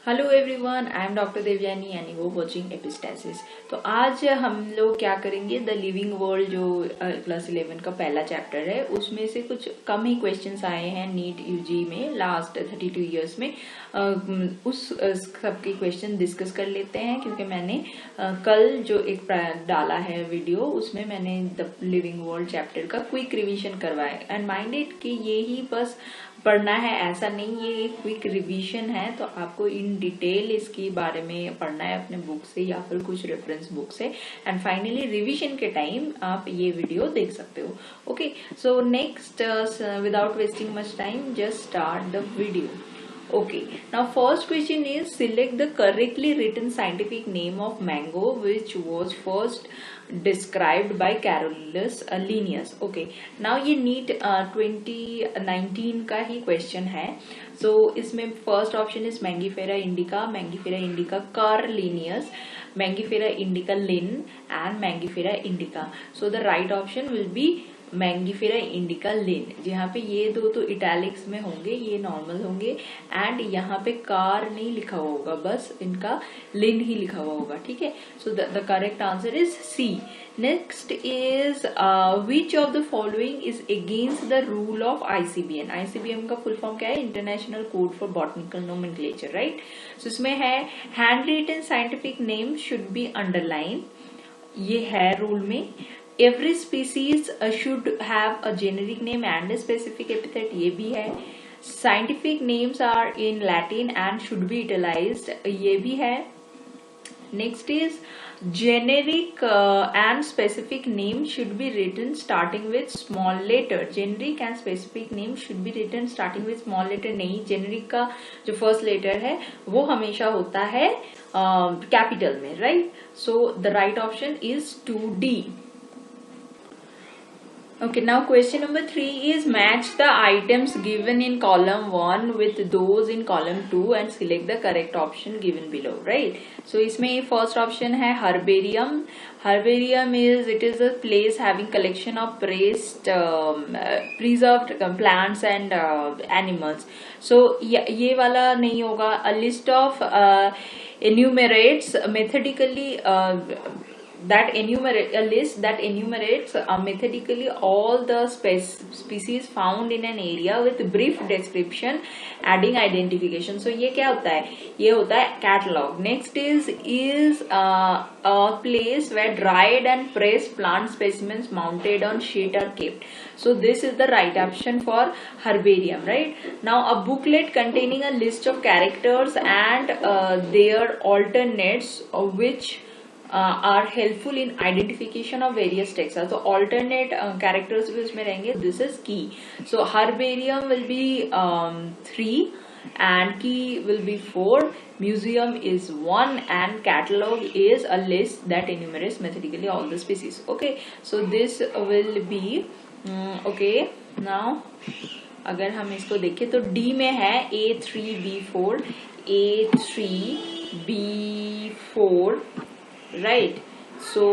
Hello everyone, I am doctor Devyani and you watching Epistasis. तो आज हम लोग क्या करेंगे, द लिविंग वर्ल्ड जो क्लास 11 का पहला चैप्टर है उसमें से कुछ कम ही क्वेश्चंस आए हैं नीट यूजी में लास्ट 32 ईयर्स में। उस सब के क्वेश्चन डिस्कस कर लेते हैं, क्योंकि मैंने कल जो एक डाला है वीडियो उसमें मैंने द लिविंग वर्ल्ड चैप्टर का क्विक रिवीजन करवाया एंड माइंडेड कि ये ही बस पढ़ना है, ऐसा नहीं, ये एक क्विक रिवीजन है। तो आपको इन डिटेल इसके बारे में पढ़ना है अपने बुक से या फिर कुछ रेफरेंस बुक से, एंड फाइनली रिवीजन के टाइम आप ये वीडियो देख सकते हो। Okay, so next without wasting much time just start the video. Okay, now first question is select the correctly written scientific name of mango which was first described by Carolus Linnaeus. Okay, now ये NEET 2019 का ही question है। So इसमें first option is Mangifera indica Carl Linnaeus, Mangifera indica Linn and Mangifera indica. So the right option will be Mangifera indica लिन। जहाँ पे ये दो तो italics में होंगे, ये नॉर्मल होंगे, एंड यहाँ पे कार नहीं लिखा हुआ होगा, बस इनका लिन ही लिखा हुआ होगा। ठीक है, so the correct answer is C. Next is which of the following is against the rule of ICBN. ICBN का फुल फॉर्म क्या है? International code for botanical nomenclature, right. So इसमें है hand written scientific name should be underline, ये है rule में। Every species should have a generic name and a specific epithet, ये भी है। Scientific names are in Latin and should be italicized, ये भी है। Next is generic and specific name should be written starting with small letter. Generic and specific name should be written starting with small letter नहीं, generic का जो first letter है वो हमेशा होता है capital में, right? So the right option is 2D. Okay, now question number 3 is match the items given in column 1 with those in column 2 and select the correct option given below, right? So इसमें first option है herbarium. Herbarium is a place having collection of preserved plants and animals. So ये वाला नहीं होगा। A list of enumerates methodically a list that enumerates methodically all the species found in an area with brief description adding identification. So ये क्या होता है? ये होता है catalog. Next is a place where dried and pressed plant specimens mounted on sheet are kept. So this is the right option for herbarium, right? Now a booklet containing a list of characters and their alternates which are helpful in identification of various texts. So alternate characters भी उसमें रहेंगे. This is key. So herbarium will be 3 and key will be 4. Museum is 1 and catalog is a list that enumerates methodically all the species. Okay, so this will be okay. Now अगर हम इसको देखें तो D में है A3B4, A3B4, right? So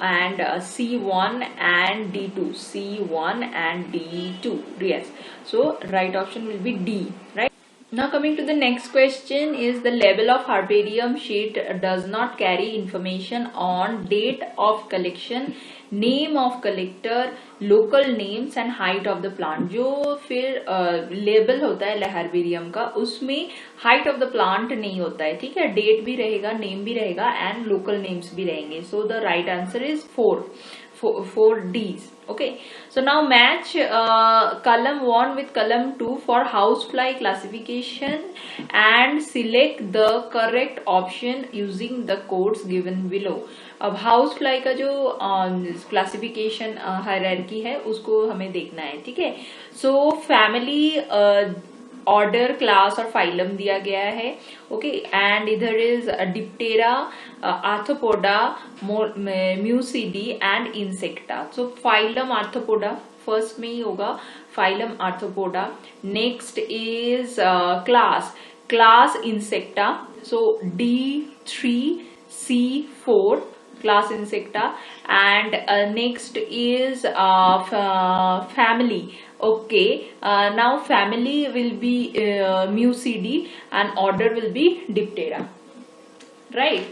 and C1 and D2, C1 and D2, yes. So right option will be D, right? Now coming to the next question is the label of herbarium sheet does not carry information on date of collection, name of collector, local names and height of the plant. जो फिर label होता है herbarium का, उसमें height of the plant नहीं होता है, ठीक है। डेट भी रहेगा, नेम भी रहेगा एंड लोकल नेम्स भी रहेंगे। So the right answer is 4 D's. Okay, so now match column 1 with column 2 for housefly classification and select the correct option using the codes given below. अब house fly का जो classification hierarchy है उसको हमें देखना है, ठीक है। सो फैमिली, ऑर्डर, क्लास और फाइलम दिया गया है, ओके। एंड इधर is Diptera, arthropoda, म्यूसिडी and insecta. So phylum arthropoda first में ही होगा, phylum arthropoda. Next is class insecta, so D3C4, class insecta. And next is family. Okay, now family will be Mucidae and order will be Diptera, right?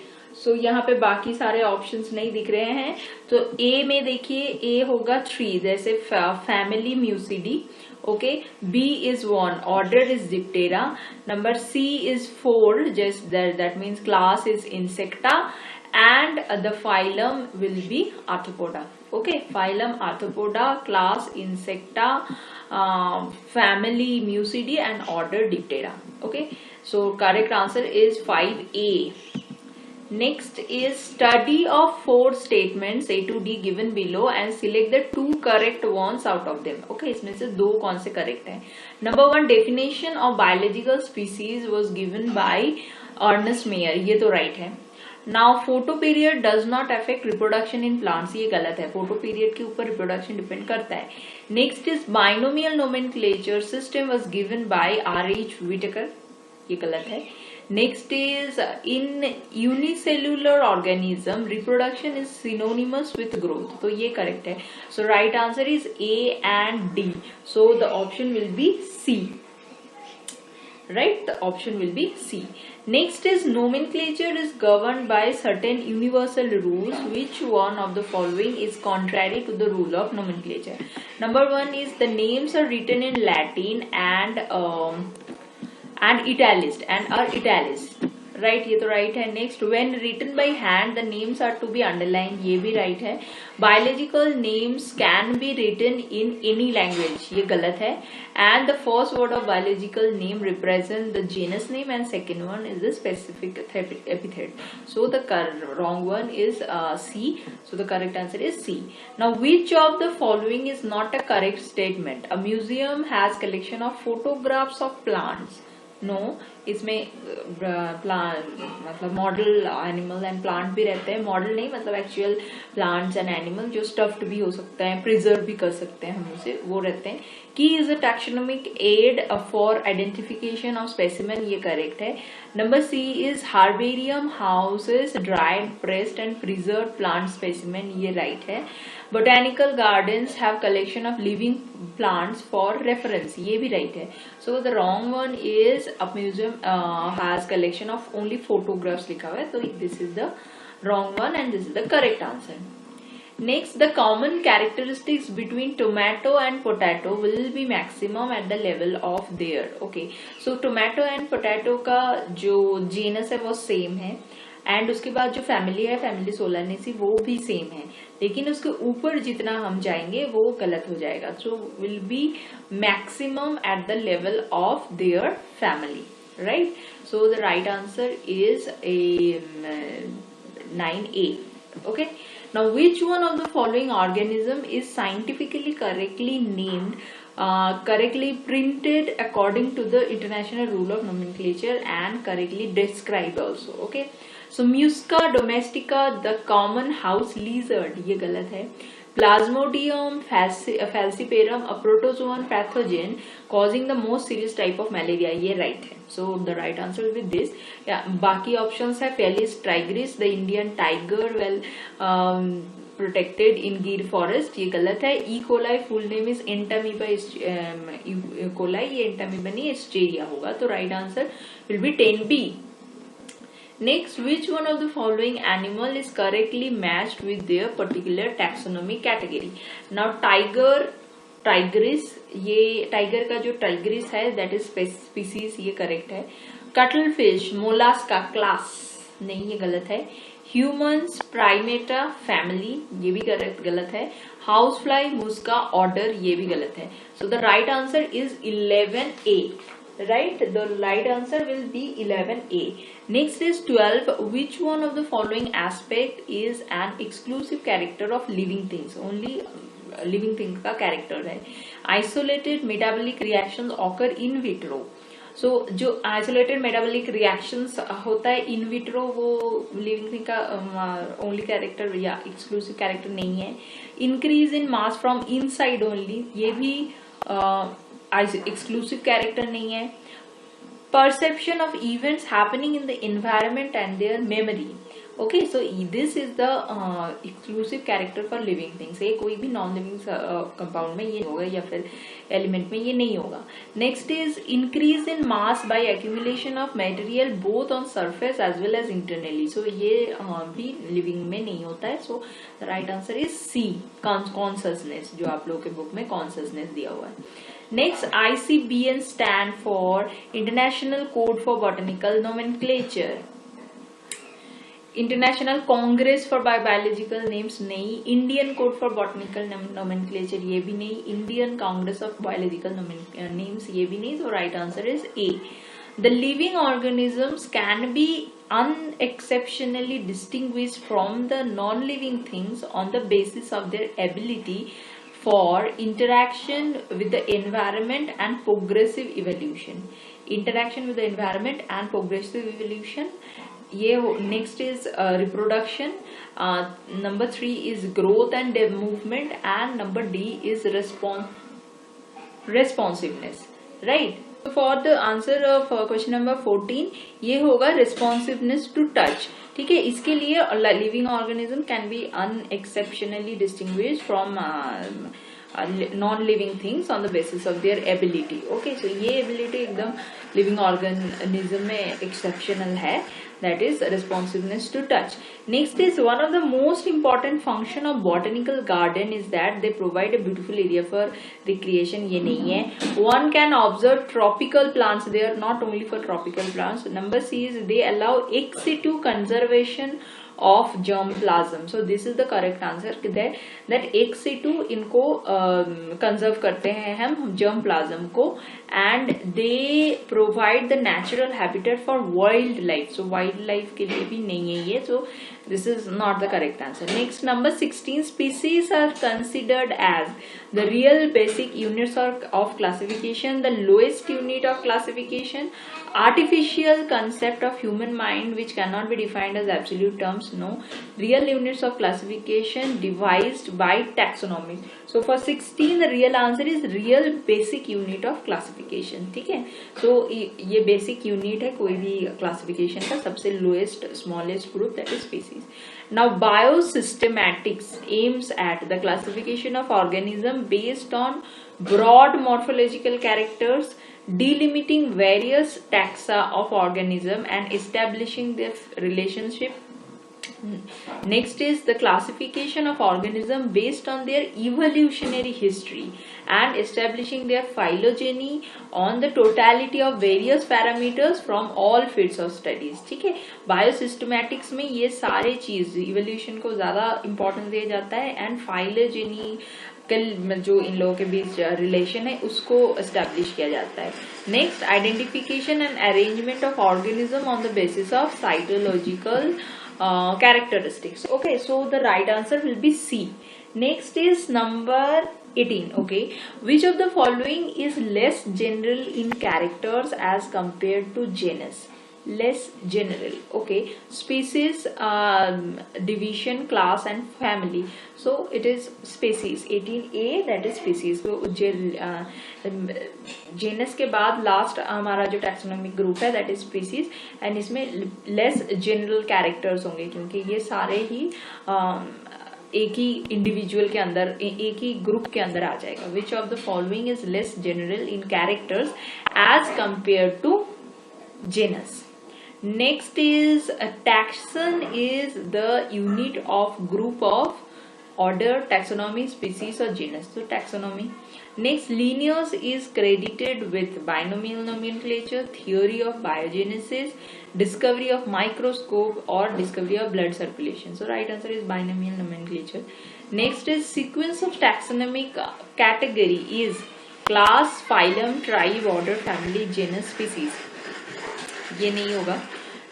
सो यहाँ पे बाकी सारे options नहीं दिख रहे हैं, तो ए में देखिए ए होगा 3 जैसे family Muscidae, okay, B is 1 order is Diptera, number C is 4 just that means class is Insecta and the phylum will be Arthropoda. Okay, phylum Arthropoda, class Insecta, family Mucidae and order Diptera. Okay, so correct answer is 5A. Next is study of 4 statements A to D given below and select the 2 correct ones out of them. Okay, इसमें से 2 कौन से correct हैं? Number 1, definition of biological species was given by Ernest Mayr. ये तो right है. Now photo period does not affect reproduction in plants, ये गलत है, फोटो पीरियड के ऊपर रिप्रोडक्शन डिपेंड करता है. Next is binomial nomenclature system was given by R.H. Whitaker, ये गलत है. Next is in unicellular organism reproduction is synonymous with growth, तो ये करेक्ट है. So right answer is A and D. So the option will be C. Right, the option will be C. Next is nomenclature is governed by certain universal rules. Which one of the following is contrary to the rule of nomenclature? Number 1 is the names are written in Latin and italicized and are italicized. Right, ये तो right है. Next, when written by hand the names are to be underline, ये भी right है. Biological names can be written in any language, ये गलत है. And the first word of biological name represent the genus name and second one is the specific epithet. So the wrong one is C. So the correct answer is C. Now, which of the following is not a correct statement? A museum has collection of photographs of plants. No, इसमें plant मतलब model animal and plant भी रहते हैं. Model नहीं मतलब actual plants and animal जो stuffed भी हो सकता है, प्रिजर्व भी कर सकते हैं हम उसे, वो रहते हैं. Key is a taxonomic aid for identification of specimen, ये करेक्ट है. Number C is herbarium houses dried, pressed and preserve plant specimen, ये राइट है. Botanical gardens have collection of living plants for reference, ये भी right है. So the wrong one is a museum has collection of only photographs लिखा हुआ है, तो this is the wrong one and this is the correct answer. Next, the common characteristics between tomato and potato will be maximum at the level of their. Okay, so tomato and potato का जो genus है वो same है and उसके बाद जो family है, family Solanaceae, वो भी सेम है, लेकिन उसके ऊपर जितना हम जाएंगे वो गलत हो जाएगा. So will be maximum at the level of their family, right. So the right answer is A 9A. Okay, now which one of the following organism is scientifically correctly named, correctly printed according to the international rule of nomenclature and correctly described also. Okay, so Musca domestica, the common house lizard, ये गलत है. Plasmodium falciparum, a protozoan pathogen causing the most serious type of malaria, ये right है. So the right answer will be this. बाकी options है Felis tigris, the Indian tiger, well protected in Gir forest, ये गलत है. E. coli full name is Entamoeba E. coli, ये Entamoeba नहीं Escherichia होगा, तो right answer will be 10B. Next, which one of the following animal is correctly matched with their particular taxonomic category? Now tiger, tigris, ये tiger का जो tigris है that is species, ये correct है. Cuttlefish, mollusca class, नहीं ये गलत है. Humans, primata, family, ये भी गलत है. Housefly, musca, order, ये भी गलत है. So the right answer is 11A. Right, the right answer will be 11A. Next is 12. Which one of the following aspect is an exclusive character of living things? Only living things का character है. Isolated metabolic reactions occur in vitro. So जो isolated metabolic reactions होता है in vitro, वो living thing का only character या exclusive character नहीं है. Increase in mass from inside only, ये भी exclusive character नहीं है. Perception of events happening in the environment and their memory, okay, so this is the exclusive character for living things. ये कोई भी नॉन लिविंग कंपाउंड में ये होगा या फिर एलिमेंट में ये नहीं होगा। Next is increase in mass by accumulation of material both on surface as well as internally. So ये भी लिविंग में नहीं होता है। So the right answer is C, consciousness, जो आप लोगों के बुक में कॉन्शसनेस दिया हुआ है। Next, ICBN stand for International Code for Botanical Nomenclature. International congress for biological names नहीं, Indian code for botanical nomenclature ये भी नहीं, Indian congress of biological names ये भी नहीं। तो right answer is A. The living organisms can be unexceptionally distinguished from the non-living things on the basis of their ability for interaction with the environment and progressive evolution. Interaction with the environment and progressive evolution. ये next is reproduction. Number 3 is growth and movement, and number D is responsiveness. Right? For the answer of question number 14, ये होगा responsiveness to touch. ठीक है, इसके लिए living organism can be unexceptionally distinguished from non living things on the basis of their ability. Okay, so ये ability एकदम living organism में exceptional है, that is responsiveness to touch. Next is one of the most important function of botanical garden is that they provide a beautiful area for recreation. ये नहीं है। One can observe tropical plants. They are not only for tropical plants. Number C is they allow ex situ conservation of germplasm. So this is the correct answer that ex situ इनको conserve करते हैं हम germplasm को, and they provide the natural habitat for wildlife. So wildlife के लिए भी नहीं है ये, so this is not the correct answer. Next, number 16, species are considered as the real basic units of classification, the lowest unit of classification, artificial concept of human mind which cannot be defined as absolute terms. No, real units of classification devised by taxonomy. So for 16 the real answer is real basic unit of classification. ठीक है, so ये basic unit है कोई भी classification का, सबसे lowest smallest group, that is species. Now biosystematics aims at the classification of organism based on broad morphological characters, delimiting various taxa of organism and establishing their relationship. Next is the classification of organism based on their evolutionary history and establishing their phylogeny on the totality of various parameters from all fields of studies. ठीक है, बायोसिस्टमैटिक्स में ये सारे चीज evolution को ज्यादा importance दिया जाता है, एंड फाइलोजेनी जो इन लोगों के बीच रिलेशन है उसको एस्टेब्लिश किया जाता है। Next, identification and arrangement of organism on the basis of cytological characteristics. Okay, so the right answer will be C. Next is number 18. Okay, which of the following is less general in characters as compared to genus? Less general. Okay, species, division, class and family. So it is species. 18A, that is species. So genus के बाद last हमारा जो taxonomic group है that is species, and इसमें less general characters होंगे क्योंकि ये सारे ही एक ही इंडिविजुअल के अंदर, एक ही ग्रुप के अंदर आ जाएगा। Which of the following is less general in characters as compared to genus? Next is a taxon is the unit of group of order, taxonomy, species or genus. So taxonomy. Next, Linnaeus is credited with binomial nomenclature, theory of biogenesis, discovery of microscope or discovery of blood circulation. So right answer is binomial nomenclature. Next is sequence of taxonomic category is class, phylum, tribe, order, family, genus, species. ये नहीं होगा।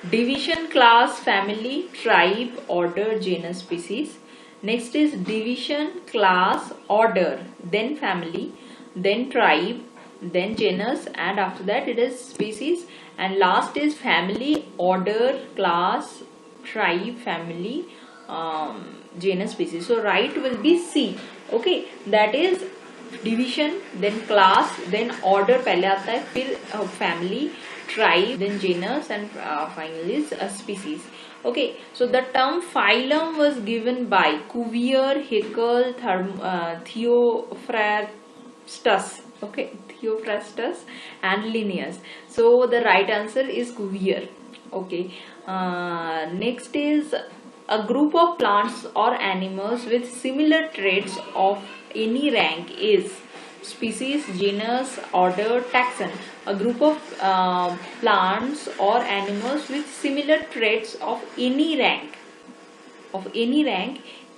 Division, class, family, tribe, order, genus, species. Next is division, class, order, then family, then tribe, then genus, and after that it is species, and last is family, order, class, tribe, family, genus, species. So right will be C. Okay, that is division, then class, then order पहले आता है, फिर family, tribe, then genus, and finally is species. Okay, so the term phylum was given by Cuvier, Haeckel, Theophrastus. Okay, Theophrastus and Linnaeus. So the right answer is Cuvier. Okay, next is a group of plants or animals with similar traits of any rank is species, genus, order, taxon. A group of plants or animals with similar traits of any rank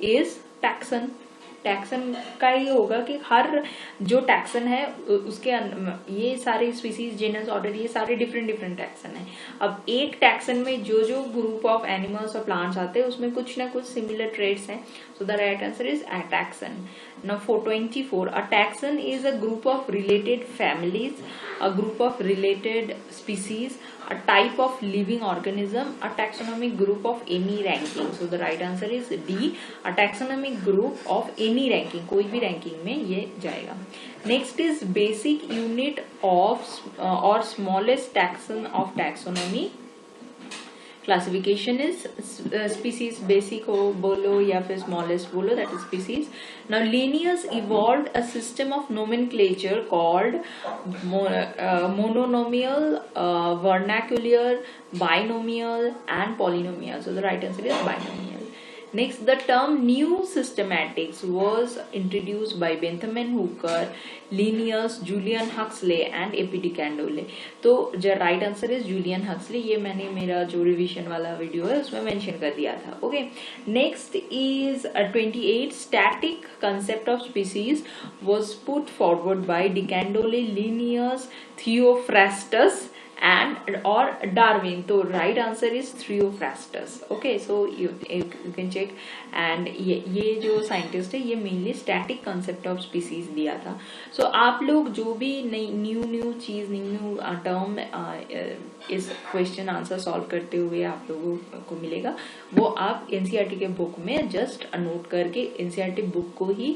is taxon. Taxon का ये होगा कि हर जो taxon है उसके ये सारे species, genus, order, ये सारे डिफरेंट टैक्सन है. अब एक टैक्सन में जो जो ग्रुप ऑफ एनिमल्स और प्लांट्स आते हैं उसमें कुछ ना कुछ सिमिलर ट्रेट्स हैं. सो the right answer is a taxon. Now 424, a taxon is a group of related families, a group of related species, a type of living organism, a taxonomic group of any ranking. So the right answer is D, a taxonomic group of any ranking. कोई भी ranking में ये जाएगा. Next is basic unit of or smallest taxon of taxonomy. Classification is species, basic हो बोलो या फिर smallest बोलो, that is species. Now Linnaeus evolved a system of nomenclature called monomial, vernacular, binomial and polynomial. So the right answer is binomial. Next, the term new systematics was introduced by Bentham and Hooker, Linnaeus, Julian Huxley and A.P. de Candolle. तो जो right answer is Julian Huxley. ये मैंने मेरा जो revision वाला video है उसमें mention कर दिया था. Okay, next is 28. Static concept of species was put forward by de Candolle, Linnaeus, Theophrastus and or Darwin. तो right answer is Theophrastus. Okay, so you can check. And ये जो scientist है ये mainly static concept of species दिया था. सो आप लोग जो भी न्यू चीज, न्यू टर्म इस क्वेश्चन आंसर सॉल्व करते हुए आप लोगों को मिलेगा, वो आप एनसीईआरटी के बुक में जस्ट नोट करके एनसीईआरटी बुक को ही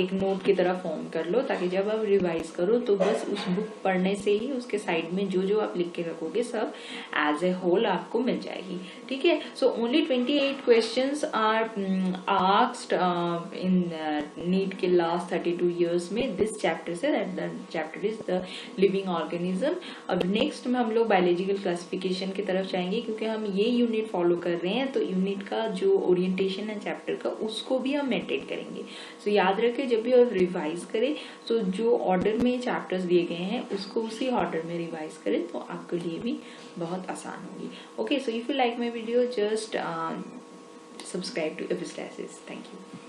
एक नोट की तरह फॉर्म कर लो, ताकि जब आप रिवाइज करो तो बस उस बुक पढ़ने से ही उसके साइड में जो जो आप लिख के रखोगे सब एज ए होल आपको मिल जाएगी. ठीक है. So only 28 questions are asked in NEET के लास्ट 32 इयर्स में दिस चैप्टर से. That chapter is the living organism. अब नेक्स्ट में हम लोग बायोलॉजिकल क्लासिफिकेशन की तरफ जाएंगे, क्योंकि हम ये यूनिट फॉलो कर रहे हैं तो यूनिट का जो ओरिएंटेशन है चैप्टर का उसको भी हम मेंटेन करेंगे. सो याद रखें, जब भी आप रिवाइज करें तो जो ऑर्डर में चैप्टर्स दिए गए हैं उसको उसी ऑर्डर में रिवाइज करें तो आपके लिए भी बहुत आसान होगी. Okay, so if you like my video just subscribe to Epistasis. Thank you.